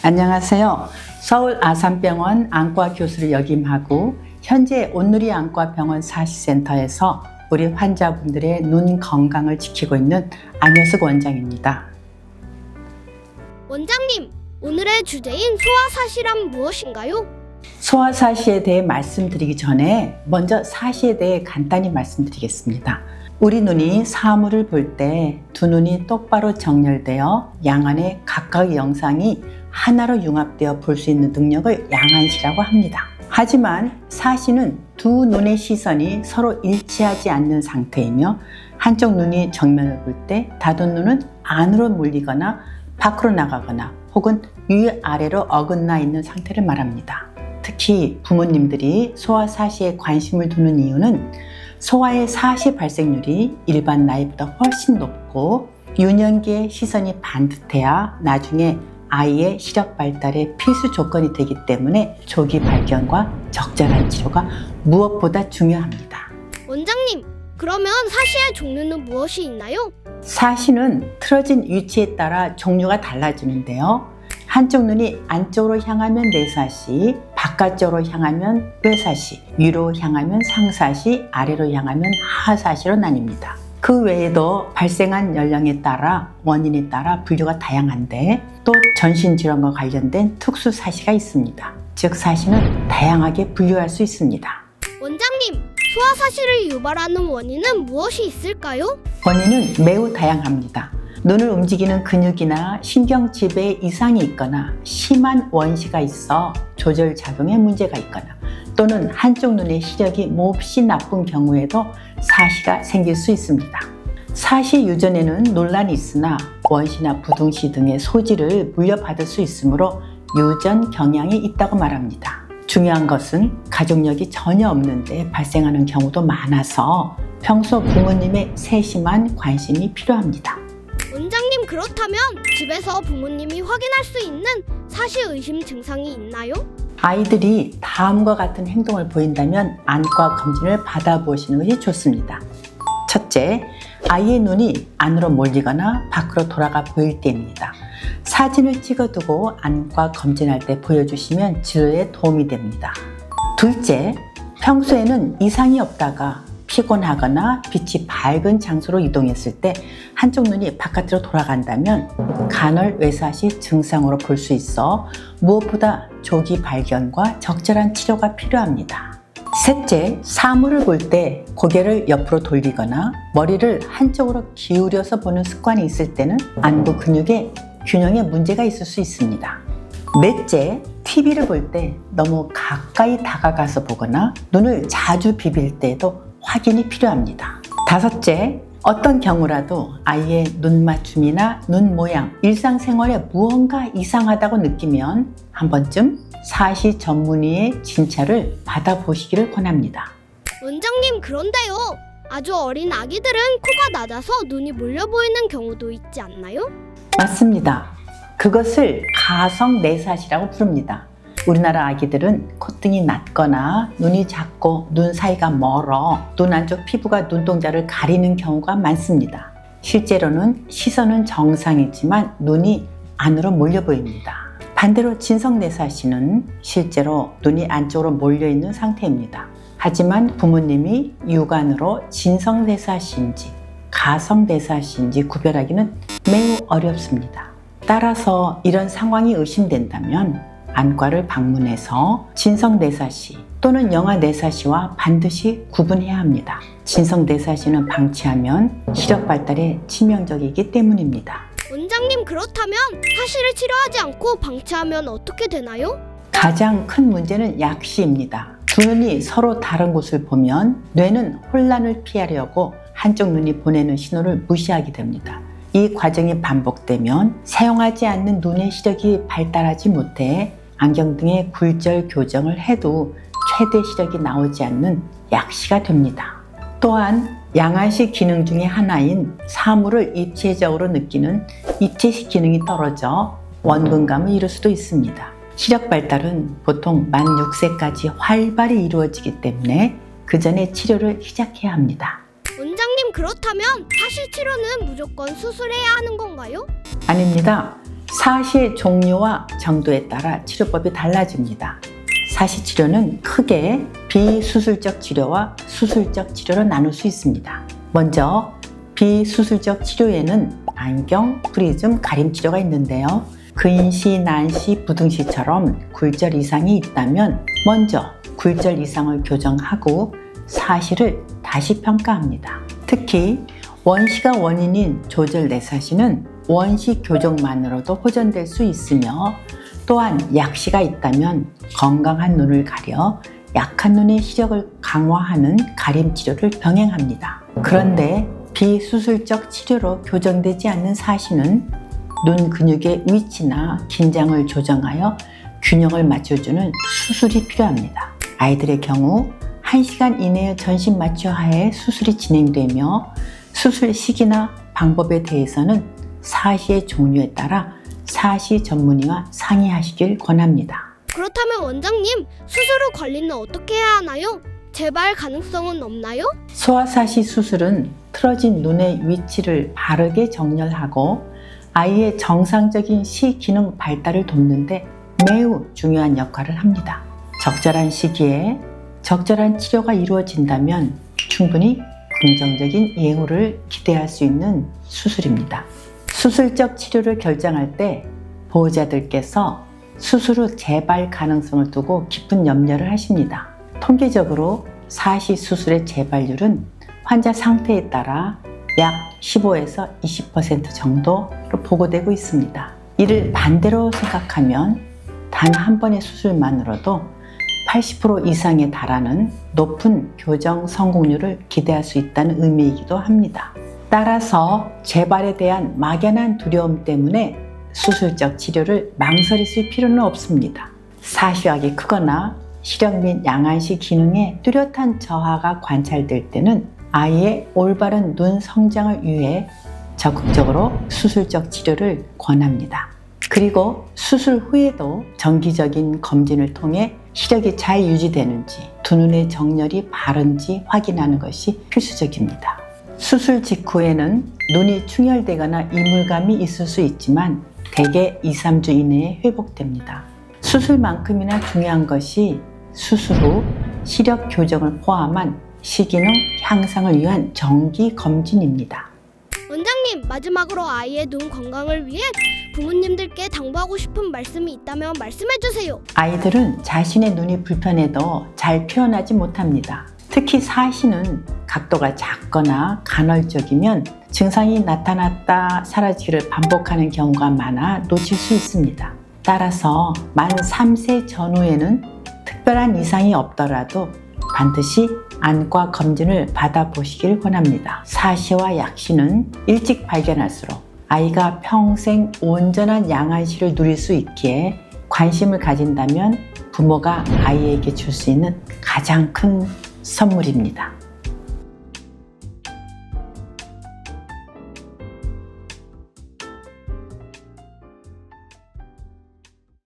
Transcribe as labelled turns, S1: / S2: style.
S1: 안녕하세요. 서울 아산병원 안과 교수를 역임하고 현재 온누리 안과병원 사시센터에서 우리 환자분들의 눈 건강을 지키고 있는 안효숙 원장입니다.
S2: 원장님, 오늘의 주제인 소아사시란 무엇인가요?
S1: 소아사시에 대해 말씀드리기 전에 먼저 사시에 대해 간단히 말씀드리겠습니다. 우리 눈이 사물을 볼 때 두 눈이 똑바로 정렬되어 양안의 각각의 영상이 하나로 융합되어 볼 수 있는 능력을 양안시라고 합니다. 하지만 사시는 두 눈의 시선이 서로 일치하지 않는 상태이며 한쪽 눈이 정면을 볼 때 다른 눈은 안으로 몰리거나 밖으로 나가거나 혹은 위아래로 어긋나 있는 상태를 말합니다. 특히 부모님들이 소아사시에 관심을 두는 이유는 소아의 사시 발생률이 일반 나이보다 훨씬 높고 유년기에 시선이 반듯해야 나중에 아이의 시력 발달의 필수 조건이 되기 때문에 조기 발견과 적절한 치료가 무엇보다 중요합니다.
S2: 원장님, 그러면 사시의 종류는 무엇이 있나요?
S1: 사시는 틀어진 위치에 따라 종류가 달라지는데요. 한쪽 눈이 안쪽으로 향하면 내사시, 바깥쪽으로 향하면 외사시, 위로 향하면 상사시, 아래로 향하면 하사시로 나뉩니다. 그 외에도 발생한 연령에 따라 원인에 따라 분류가 다양한데 또 전신질환과 관련된 특수사시가 있습니다. 즉 사시는 다양하게 분류할 수 있습니다.
S2: 원장님, 소아사시를 유발하는 원인은 무엇이 있을까요?
S1: 원인은 매우 다양합니다. 눈을 움직이는 근육이나 신경지배에 이상이 있거나 심한 원시가 있어 조절작용에 문제가 있거나 또는 한쪽 눈의 시력이 몹시 나쁜 경우에도 사시가 생길 수 있습니다. 사시 유전에는 논란이 있으나 원시나 부둥시 등의 소지를 물려받을 수 있으므로 유전 경향이 있다고 말합니다. 중요한 것은 가족력이 전혀 없는데 발생하는 경우도 많아서 평소 부모님의 세심한 관심이 필요합니다.
S2: 원장님, 그렇다면 집에서 부모님이 확인할 수 있는 사시 의심 증상이 있나요?
S1: 아이들이 다음과 같은 행동을 보인다면 안과 검진을 받아보시는 것이 좋습니다. 첫째, 아이의 눈이 안으로 몰리거나 밖으로 돌아가 보일 때입니다. 사진을 찍어두고 안과 검진할 때 보여주시면 치료에 도움이 됩니다. 둘째, 평소에는 이상이 없다가 피곤하거나 빛이 밝은 장소로 이동했을 때 한쪽 눈이 바깥으로 돌아간다면 간헐 외사시 증상으로 볼 수 있어 무엇보다 조기 발견과 적절한 치료가 필요합니다. 셋째, 사물을 볼 때 고개를 옆으로 돌리거나 머리를 한쪽으로 기울여서 보는 습관이 있을 때는 안구 근육의 균형에 문제가 있을 수 있습니다. 넷째, TV를 볼 때 너무 가까이 다가가서 보거나 눈을 자주 비빌 때에도 확인이 필요합니다. 다섯째, 어떤 경우라도 아이의 눈 맞춤이나 눈 모양, 일상생활에 무언가 이상하다고 느끼면 한 번쯤 사시 전문의의 진찰을 받아보시기를 권합니다.
S2: 원장님, 그런데요. 아주 어린 아기들은 코가 낮아서 눈이 몰려 보이는 경우도 있지 않나요?
S1: 맞습니다. 그것을 가성 내사시라고 부릅니다. 우리나라 아기들은 콧등이 낮거나 눈이 작고 눈 사이가 멀어 눈 안쪽 피부가 눈동자를 가리는 경우가 많습니다. 실제로는 시선은 정상이지만 눈이 안으로 몰려 보입니다. 반대로 진성내사시는 실제로 눈이 안쪽으로 몰려 있는 상태입니다. 하지만 부모님이 육안으로 진성내사시인지 가성내사시인지 구별하기는 매우 어렵습니다. 따라서 이런 상황이 의심된다면 안과를 방문해서 진성내사시 또는 영아내사시와 반드시 구분해야 합니다. 진성내사시는 방치하면 시력 발달에 치명적이기 때문입니다.
S2: 원장님, 그렇다면 사시를 치료하지 않고 방치하면 어떻게 되나요?
S1: 가장 큰 문제는 약시입니다. 두 눈이 서로 다른 곳을 보면 뇌는 혼란을 피하려고 한쪽 눈이 보내는 신호를 무시하게 됩니다. 이 과정이 반복되면 사용하지 않는 눈의 시력이 발달하지 못해 안경 등의 굴절 교정을 해도 최대 시력이 나오지 않는 약시가 됩니다. 또한 양안시 기능 중의 하나인 사물을 입체적으로 느끼는 입체식 기능이 떨어져 원근감을 이룰 수도 있습니다. 시력 발달은 보통 만 6세까지 활발히 이루어지기 때문에 그 전에 치료를 시작해야 합니다.
S2: 원장님, 그렇다면 사시 치료는 무조건 수술해야 하는 건가요?
S1: 아닙니다. 사시의 종류와 정도에 따라 치료법이 달라집니다. 사시 치료는 크게 비수술적 치료와 수술적 치료로 나눌 수 있습니다. 먼저 비수술적 치료에는 안경, 프리즘, 가림 치료가 있는데요. 근시, 난시, 부등시처럼 굴절 이상이 있다면 먼저 굴절 이상을 교정하고 사시를 다시 평가합니다. 특히 원시가 원인인 조절 내사시는 원시 교정만으로도 호전될 수 있으며 또한 약시가 있다면 건강한 눈을 가려 약한 눈의 시력을 강화하는 가림 치료를 병행합니다. 그런데 비수술적 치료로 교정되지 않는 사시는 눈 근육의 위치나 긴장을 조정하여 균형을 맞춰주는 수술이 필요합니다. 아이들의 경우 1시간 이내에 전신 마취하에 수술이 진행되며 수술 시기나 방법에 대해서는 사시의 종류에 따라 사시 전문의와 상의하시길 권합니다.
S2: 그렇다면 원장님, 수술 후 관리는 어떻게 해야 하나요? 재발 가능성은 없나요?
S1: 소아사시 수술은 틀어진 눈의 위치를 바르게 정렬하고 아이의 정상적인 시 기능 발달을 돕는데 매우 중요한 역할을 합니다. 적절한 시기에 적절한 치료가 이루어진다면 충분히 긍정적인 예후를 기대할 수 있는 수술입니다. 수술적 치료를 결정할 때 보호자들께서 수술 후 재발 가능성을 두고 깊은 염려를 하십니다. 통계적으로 사시 수술의 재발률은 환자 상태에 따라 약 15에서 20% 정도로 보고되고 있습니다. 이를 반대로 생각하면 단 한 번의 수술만으로도 80% 이상에 달하는 높은 교정 성공률을 기대할 수 있다는 의미이기도 합니다. 따라서 재발에 대한 막연한 두려움 때문에 수술적 치료를 망설이실 필요는 없습니다. 사시학이 크거나 시력 및 양안시 기능에 뚜렷한 저하가 관찰될 때는 아이의 올바른 눈 성장을 위해 적극적으로 수술적 치료를 권합니다. 그리고 수술 후에도 정기적인 검진을 통해 시력이 잘 유지되는지, 두 눈의 정렬이 바른지 확인하는 것이 필수적입니다. 수술 직후에는 눈이 충혈되거나 이물감이 있을 수 있지만 대개 2-3주 이내에 회복됩니다. 수술만큼이나 중요한 것이 수술 후 시력 교정을 포함한 시기능 향상을 위한 정기 검진입니다.
S2: 원장님, 마지막으로 아이의 눈 건강을 위해 부모님들께 당부하고 싶은 말씀이 있다면 말씀해주세요.
S1: 아이들은 자신의 눈이 불편해도 잘 표현하지 못합니다. 특히 사시는 각도가 작거나 간헐적이면 증상이 나타났다 사라지기를 반복하는 경우가 많아 놓칠 수 있습니다. 따라서 만 3세 전후에는 특별한 이상이 없더라도 반드시 안과 검진을 받아보시길 권합니다. 사시와 약시는 일찍 발견할수록 아이가 평생 온전한 양안시를 누릴 수 있기에 관심을 가진다면 부모가 아이에게 줄 수 있는 가장 큰 선물입니다.